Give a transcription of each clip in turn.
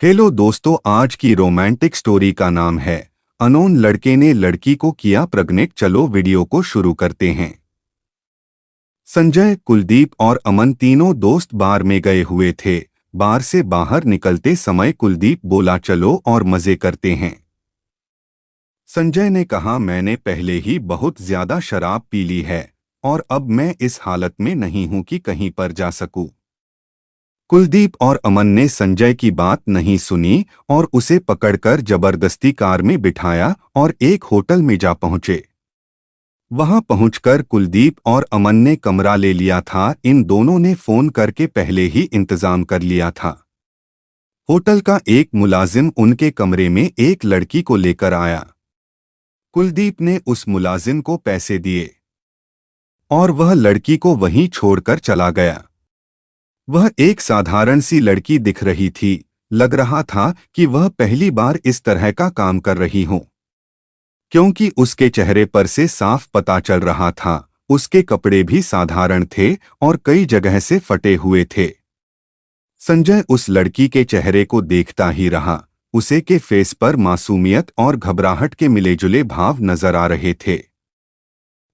Hello दोस्तों, आज की रोमांटिक स्टोरी का नाम है अनोन लड़के ने लड़की को किया प्रेग्नेंट। चलो वीडियो को शुरू करते हैं। संजय, कुलदीप और अमन तीनों दोस्त बार में गए हुए थे। बार से बाहर निकलते समय कुलदीप बोला, चलो और मजे करते हैं। संजय ने कहा, मैंने पहले ही बहुत ज्यादा शराब पी ली है और अब मैं इस हालत में नहीं हूं कि कहीं पर जा सकूं। कुलदीप और अमन ने संजय की बात नहीं सुनी और उसे पकड़कर जबरदस्ती कार में बिठाया और एक होटल में जा पहुंचे। वहां पहुंचकर कुलदीप और अमन ने कमरा ले लिया था। इन दोनों ने फोन करके पहले ही इंतजाम कर लिया था। होटल का एक मुलाजिम उनके कमरे में एक लड़की को लेकर आया। कुलदीप ने उस मुलाजिम को पैसे दिए और वह लड़की को वहीं छोड़कर चला गया। वह एक साधारण सी लड़की दिख रही थी। लग रहा था कि वह पहली बार इस तरह का काम कर रही हो, क्योंकि उसके चेहरे पर से साफ पता चल रहा था। उसके कपड़े भी साधारण थे और कई जगह से फटे हुए थे। संजय उस लड़की के चेहरे को देखता ही रहा। उसे के फेस पर मासूमियत और घबराहट के मिलेजुले भाव नजर आ रहे थे,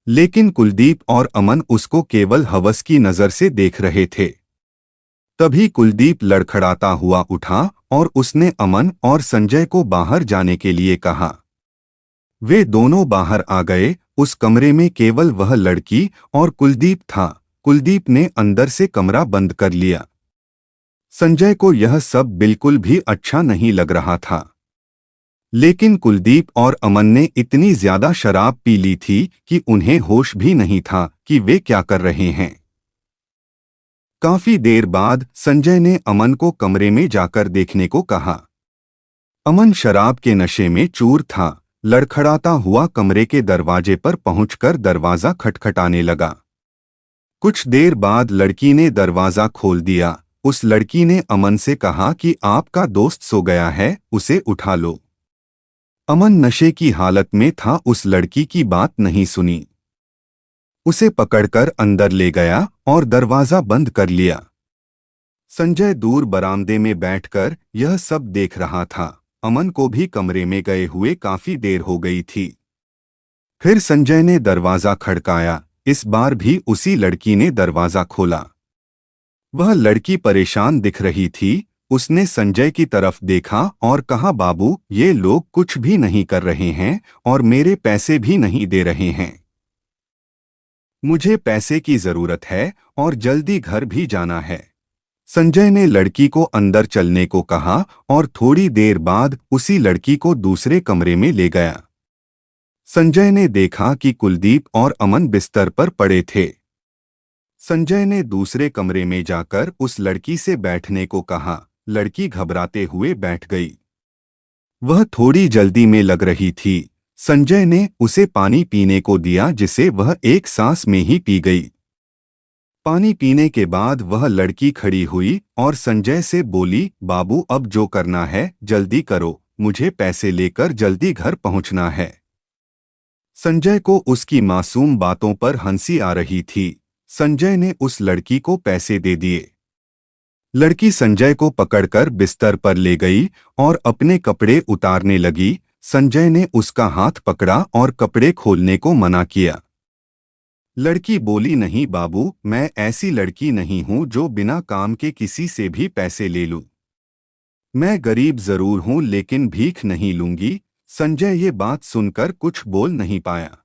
लेकिन कुलदीप और अमन उसको केवल हवस की नजर से देख रहे थे। तभी कुलदीप लड़खड़ाता हुआ उठा और उसने अमन और संजय को बाहर जाने के लिए कहा। वे दोनों बाहर आ गए। उस कमरे में केवल वह लड़की और कुलदीप था। कुलदीप ने अंदर से कमरा बंद कर लिया। संजय को यह सब बिल्कुल भी अच्छा नहीं लग रहा था, लेकिन कुलदीप और अमन ने इतनी ज्यादा शराब पी ली थी कि उन्हें होश भी नहीं था कि वे क्या कर रहे हैं। काफी देर बाद संजय ने अमन को कमरे में जाकर देखने को कहा। अमन शराब के नशे में चूर था। लड़खड़ाता हुआ कमरे के दरवाजे पर पहुंचकर दरवाजा खटखटाने लगा। कुछ देर बाद लड़की ने दरवाजा खोल दिया। उस लड़की ने अमन से कहा कि आपका दोस्त सो गया है, उसे उठा लो। अमन नशे की हालत में था, उस लड़की की बात नहीं सुनी। उसे पकड़कर अंदर ले गया और दरवाजा बंद कर लिया। संजय दूर बरामदे में बैठकर यह सब देख रहा था। अमन को भी कमरे में गए हुए काफी देर हो गई थी। फिर संजय ने दरवाजा खड़काया। इस बार भी उसी लड़की ने दरवाजा खोला। वह लड़की परेशान दिख रही थी। उसने संजय की तरफ देखा और कहा, बाबू, ये लोग कुछ भी नहीं कर रहे हैं और मेरे पैसे भी नहीं दे रहे हैं। मुझे पैसे की जरूरत है और जल्दी घर भी जाना है। संजय ने लड़की को अंदर चलने को कहा और थोड़ी देर बाद उसी लड़की को दूसरे कमरे में ले गया। संजय ने देखा कि कुलदीप और अमन बिस्तर पर पड़े थे। संजय ने दूसरे कमरे में जाकर उस लड़की से बैठने को कहा। लड़की घबराते हुए बैठ गई। वह थोड़ी जल्दी में लग रही थी। संजय ने उसे पानी पीने को दिया, जिसे वह एक सांस में ही पी गई। पानी पीने के बाद वह लड़की खड़ी हुई और संजय से बोली, बाबू, अब जो करना है जल्दी करो, मुझे पैसे लेकर जल्दी घर पहुंचना है। संजय को उसकी मासूम बातों पर हंसी आ रही थी। संजय ने उस लड़की को पैसे दे दिए। लड़की संजय को पकड़कर बिस्तर पर ले गई और अपने कपड़े उतारने लगी। संजय ने उसका हाथ पकड़ा और कपड़े खोलने को मना किया। लड़की बोली, नहीं बाबू, मैं ऐसी लड़की नहीं हूं जो बिना काम के किसी से भी पैसे ले लूं। मैं गरीब जरूर हूं लेकिन भीख नहीं लूंगी। संजय ये बात सुनकर कुछ बोल नहीं पाया।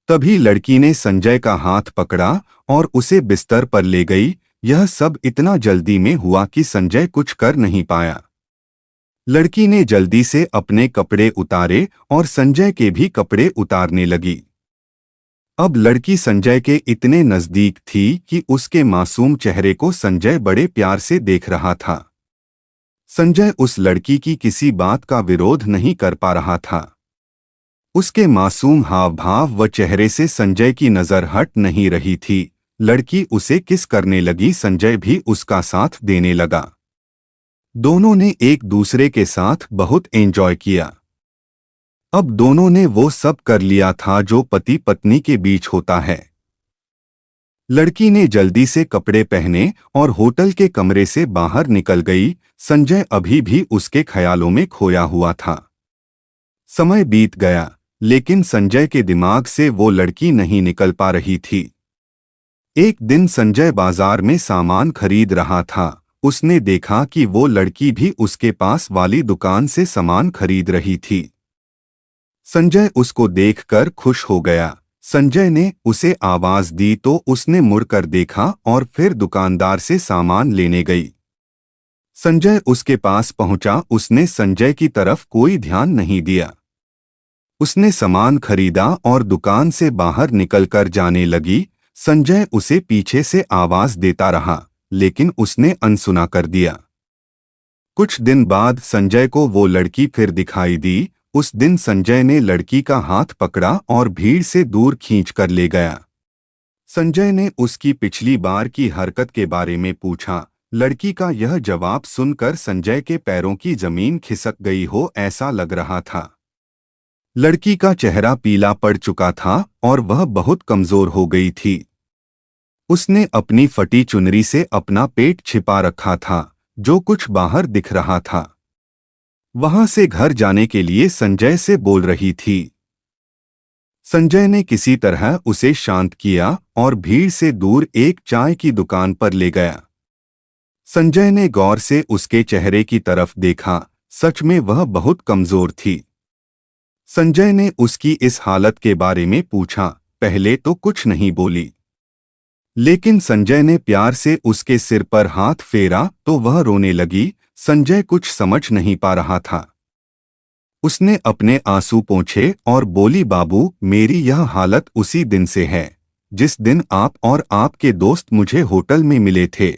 तभी लड़की ने संजय का हाथ पकड़ा और उसे बिस्तर पर ले गई। यह सब इतना जल्दी में हुआ कि संजय कुछ कर नहीं पाया। लड़की ने जल्दी से अपने कपड़े उतारे और संजय के भी कपड़े उतारने लगी। अब लड़की संजय के इतने नजदीक थी कि उसके मासूम चेहरे को संजय बड़े प्यार से देख रहा था। संजय उस लड़की की किसी बात का विरोध नहीं कर पा रहा था। उसके मासूम हाव भाव व चेहरे से संजय की नजर हट नहीं रही थी। लड़की उसे किस करने लगी, संजय भी उसका साथ देने लगा। दोनों ने एक दूसरे के साथ बहुत एंजॉय किया। अब दोनों ने वो सब कर लिया था जो पति पत्नी के बीच होता है। लड़की ने जल्दी से कपड़े पहने और होटल के कमरे से बाहर निकल गई। संजय अभी भी उसके ख्यालों में खोया हुआ था। समय बीत गया, लेकिन संजय के दिमाग से वो लड़की नहीं निकल पा रही थी। एक दिन संजय बाजार में सामान खरीद रहा था। उसने देखा कि वो लड़की भी उसके पास वाली दुकान से सामान खरीद रही थी। संजय उसको देखकर खुश हो गया। संजय ने उसे आवाज दी तो उसने मुड़कर देखा और फिर दुकानदार से सामान लेने गई। संजय उसके पास पहुंचा। उसने संजय की तरफ कोई ध्यान नहीं दिया। उसने सामान खरीदा और दुकान से बाहर निकलकर जाने लगी। संजय उसे पीछे से आवाज देता रहा, लेकिन उसने अनसुना कर दिया। कुछ दिन बाद संजय को वो लड़की फिर दिखाई दी। उस दिन संजय ने लड़की का हाथ पकड़ा और भीड़ से दूर खींच कर ले गया। संजय ने उसकी पिछली बार की हरकत के बारे में पूछा। लड़की का यह जवाब सुनकर संजय के पैरों की जमीन खिसक गई हो ऐसा लग रहा था। लड़की का चेहरा पीला पड़ चुका था और वह बहुत कमजोर हो गई थी। उसने अपनी फटी चुनरी से अपना पेट छिपा रखा था, जो कुछ बाहर दिख रहा था। वहां से घर जाने के लिए संजय से बोल रही थी। संजय ने किसी तरह उसे शांत किया और भीड़ से दूर एक चाय की दुकान पर ले गया। संजय ने गौर से उसके चेहरे की तरफ देखा। सच में वह बहुत कमजोर थी। संजय ने उसकी इस हालत के बारे में पूछा। पहले तो कुछ नहीं बोली, लेकिन संजय ने प्यार से उसके सिर पर हाथ फेरा तो वह रोने लगी। संजय कुछ समझ नहीं पा रहा था। उसने अपने आंसू पोंछे और बोली, बाबू, मेरी यह हालत उसी दिन से है जिस दिन आप और आपके दोस्त मुझे होटल में मिले थे।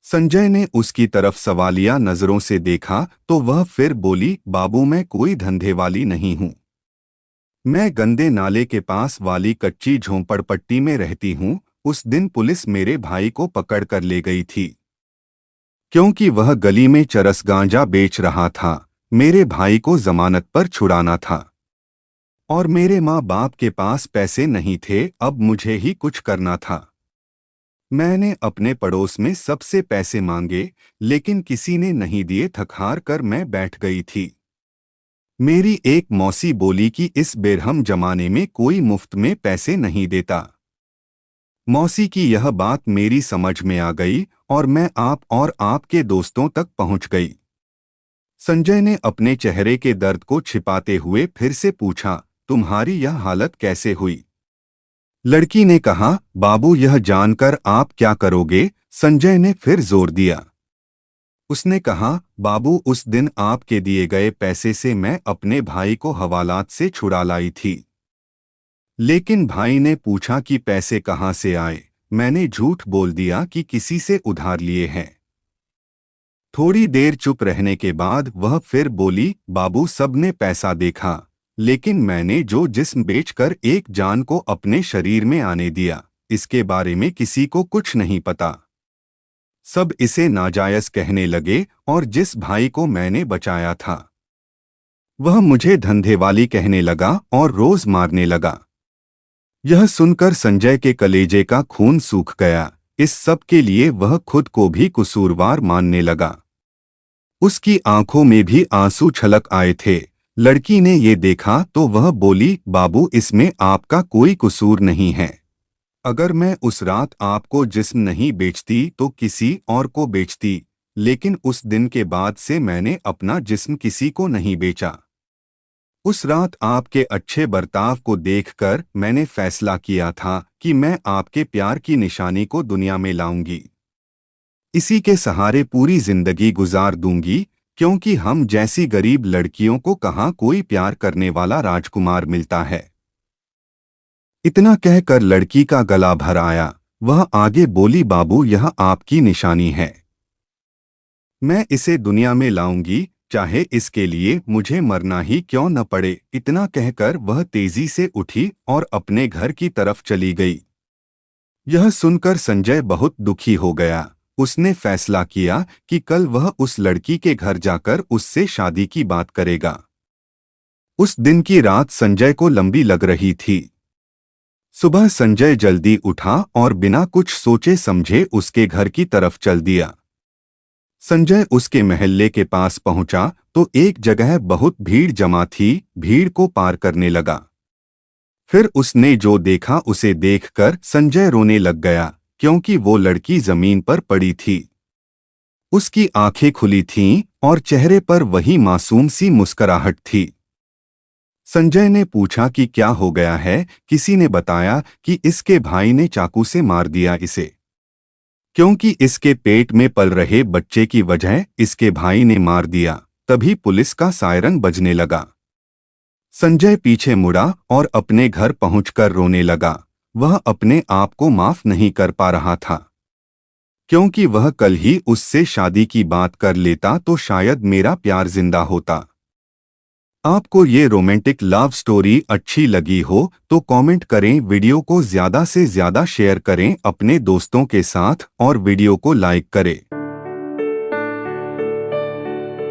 संजय ने उसकी तरफ सवालिया नजरों से देखा तो वह फिर बोली, बाबू, मैं कोई धंधे वाली नहीं हूं। मैं गंदे नाले के पास वाली कच्ची झोंपड़पट्टी में रहती हूं। उस दिन पुलिस मेरे भाई को पकड़ कर ले गई थी, क्योंकि वह गली में चरस गांजा बेच रहा था। मेरे भाई को जमानत पर छुड़ाना था और मेरे माँ बाप के पास पैसे नहीं थे। अब मुझे ही कुछ करना था। मैंने अपने पड़ोस में सबसे पैसे मांगे, लेकिन किसी ने नहीं दिए। थक हार कर मैं बैठ गई थी। मेरी एक मौसी बोली कि इस बेरहम जमाने में कोई मुफ्त में पैसे नहीं देता। मौसी की यह बात मेरी समझ में आ गई और मैं आप और आपके दोस्तों तक पहुंच गई। संजय ने अपने चेहरे के दर्द को छिपाते हुए फिर से पूछा, तुम्हारी यह हालत कैसे हुई? लड़की ने कहा, बाबू, यह जानकर आप क्या करोगे? संजय ने फिर जोर दिया। उसने कहा, बाबू, उस दिन आपके दिए गए पैसे से मैं अपने भाई को हवालात से छुड़ा लाई थी। लेकिन भाई ने पूछा कि पैसे कहाँ से आए। मैंने झूठ बोल दिया कि किसी से उधार लिए हैं। थोड़ी देर चुप रहने के बाद वह फिर बोली, बाबू, सबने पैसा देखा, लेकिन मैंने जो जिस्म बेचकर एक जान को अपने शरीर में आने दिया, इसके बारे में किसी को कुछ नहीं पता। सब इसे नाजायज कहने लगे और जिस भाई को मैंने बचाया था वह मुझे धंधेवाली कहने लगा और रोज मारने लगा। यह सुनकर संजय के कलेजे का खून सूख गया। इस सब के लिए वह खुद को भी कसूरवार मानने लगा। उसकी आंखों में भी आंसू छलक आए थे। लड़की ने ये देखा तो वह बोली, बाबू, इसमें आपका कोई कसूर नहीं है। अगर मैं उस रात आपको जिस्म नहीं बेचती तो किसी और को बेचती, लेकिन उस दिन के बाद से मैंने अपना जिस्म किसी को नहीं बेचा। उस रात आपके अच्छे बर्ताव को देखकर मैंने फैसला किया था कि मैं आपके प्यार की निशानी को दुनिया में लाऊंगी। इसी के सहारे पूरी जिंदगी गुजार दूंगी, क्योंकि हम जैसी गरीब लड़कियों को कहाँ कोई प्यार करने वाला राजकुमार मिलता है। इतना कहकर लड़की का गला भर आया। वह आगे बोली, बाबू, यह आपकी निशानी है। मैं इसे दुनिया में लाऊंगी, चाहे इसके लिए मुझे मरना ही क्यों न पड़े। इतना कहकर वह तेजी से उठी और अपने घर की तरफ चली गई। यह सुनकर संजय बहुत दुखी हो गया। उसने फैसला किया कि कल वह उस लड़की के घर जाकर उससे शादी की बात करेगा। उस दिन की रात संजय को लंबी लग रही थी। सुबह संजय जल्दी उठा और बिना कुछ सोचे समझे उसके घर की तरफ चल दिया। संजय उसके महल्ले के पास पहुंचा तो एक जगह बहुत भीड़ जमा थी। भीड़ को पार करने लगा। फिर उसने जो देखा उसे देखकर संजय रोने लग गया, क्योंकि वो लड़की जमीन पर पड़ी थी। उसकी आंखें खुली थीं और चेहरे पर वही मासूम सी मुस्कुराहट थी। संजय ने पूछा कि क्या हो गया है। किसी ने बताया कि इसके भाई ने चाकू से मार दिया इसे, क्योंकि इसके पेट में पल रहे बच्चे की वजह इसके भाई ने मार दिया। तभी पुलिस का सायरन बजने लगा। संजय पीछे मुड़ा और अपने घर पहुंचकर रोने लगा। वह अपने आप को माफ नहीं कर पा रहा था, क्योंकि वह कल ही उससे शादी की बात कर लेता तो शायद मेरा प्यार जिंदा होता। आपको ये रोमांटिक लव स्टोरी अच्छी लगी हो तो कमेंट करें, वीडियो को ज़्यादा से ज़्यादा शेयर करें अपने दोस्तों के साथ और वीडियो को लाइक करें।